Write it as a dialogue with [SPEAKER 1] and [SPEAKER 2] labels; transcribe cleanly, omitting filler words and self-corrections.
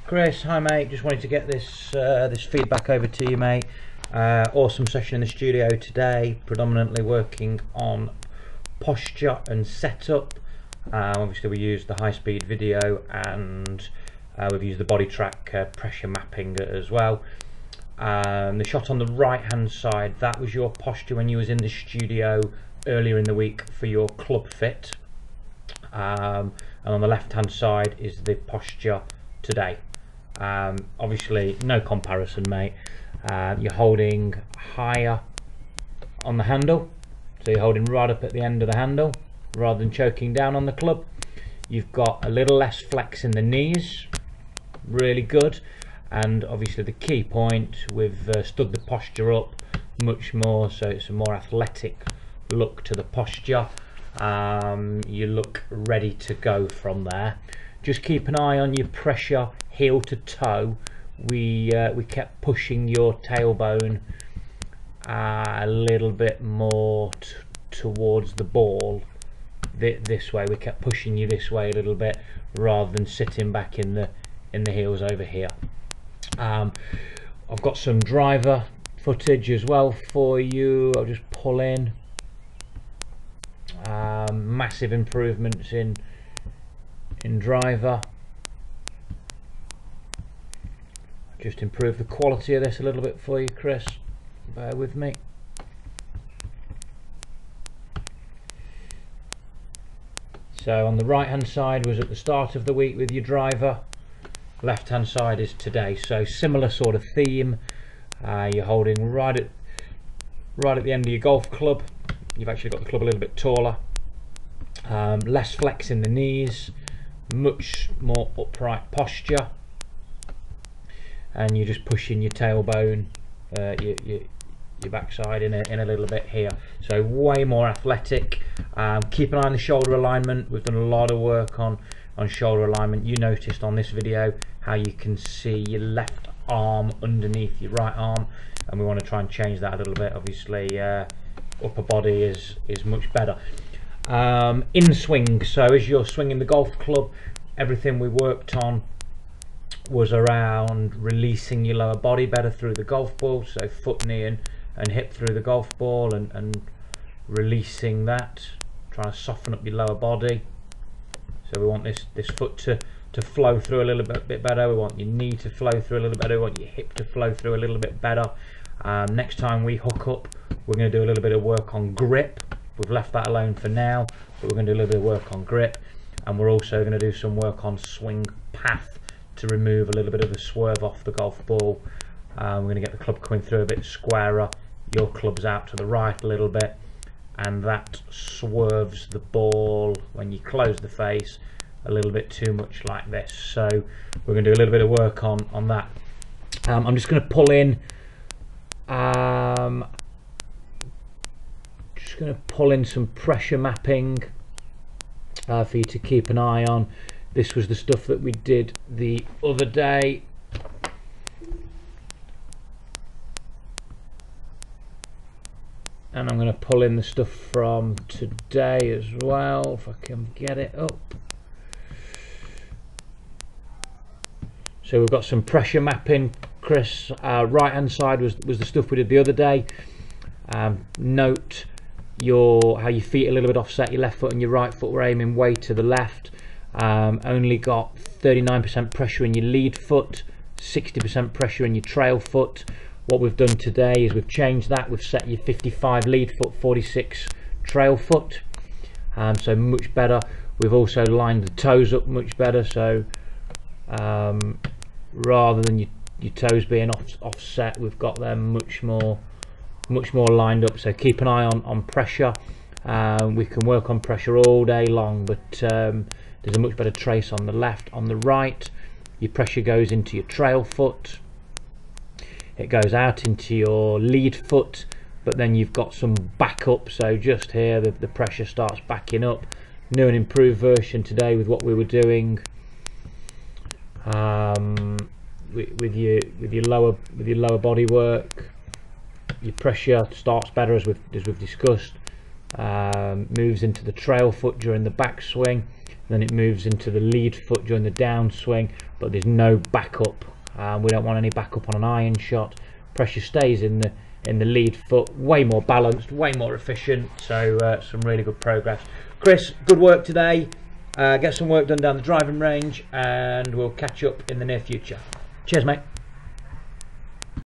[SPEAKER 1] Chris, hi mate, just wanted to get this this feedback over to you, mate. Awesome session in the studio today, predominantly working on posture and setup. Obviously we used the high-speed video and we've used the body track pressure mapping as well. The shot on the right hand side, that was your posture when you was in the studio earlier in the week for your club fit, and on the left hand side is the posture today. Obviously no comparison, mate. You're holding higher on the handle, so you're holding right up at the end of the handle rather than choking down on the club. You've got a little less flex in the knees, really good. And obviously the key point, we've stood the posture up much more, so it's a more athletic look to the posture. You look ready to go from there. Just keep an eye on your pressure heel to toe. We kept pushing your tailbone a little bit more towards the ball this way. We kept pushing you this way a little bit rather than sitting back in the heels over here. I've got some driver footage as well for you. I'll just pull in. Massive improvements in driver. Just improve the quality of this a little bit for you, Chris. Bear with me. So on the right hand side was at the start of the week with your driver. Left hand side is today, so similar sort of theme. You're holding right at the end of your golf club. You've actually got the club a little bit taller, less flex in the knees, much more upright posture, and you're just pushing your tailbone, your backside in a little bit here, so way more athletic. Keep an eye on the shoulder alignment. We've done a lot of work on shoulder alignment. You noticed on this video how you can see your left arm underneath your right arm, and we want to try and change that a little bit. Obviously upper body is much better. In swing, so as you're swinging the golf club, everything we worked on was around releasing your lower body better through the golf ball, so foot, knee and hip through the golf ball, and releasing that, trying to soften up your lower body. So we want this foot to flow through a little bit better. We want your knee to flow through a little better. We want your hip to flow through a little bit better. Next time we hook up, we're going to do a little bit of work on grip. We've left that alone for now, but we're going to do a little bit of work on grip, and we're also going to do some work on swing path to remove a little bit of the swerve off the golf ball. We're going to get the club coming through a bit squarer. Your club's out to the right a little bit, and that swerves the ball when you close the face a little bit too much like this. So we're going to do a little bit of work on that. I'm just going to pull in some pressure mapping for you to keep an eye on. This was the stuff that we did the other day. And I'm going to pull in the stuff from today as well, if I can get it up. So we've got some pressure mapping, Chris. Right hand side was the stuff we did the other day. Note how your feet are a little bit offset. Your left foot and your right foot were aiming way to the left. Only got 39% pressure in your lead foot, 60% pressure in your trail foot. What we've done today is we've changed that. We've set your 55 lead foot, 46 trail foot, so much better. We've also lined the toes up much better, so rather than your toes being offset, we've got them much more lined up. So keep an eye on pressure. We can work on pressure all day long, but there's a much better trace on the left. On the right, your pressure goes into your trail foot, it goes out into your lead foot, but then you've got some backup. So just here the pressure starts backing up. New and improved version today with what we were doing with your lower body work. Your pressure starts better as we've discussed, moves into the trail foot during the backswing, then it moves into the lead foot during the downswing, but there's no backup. We don't want any backup on an iron shot. Pressure stays in the lead foot, way more balanced, way more efficient. So some really good progress. Chris, good work today. Get some work done down the driving range, and we'll catch up in the near future. Cheers, mate.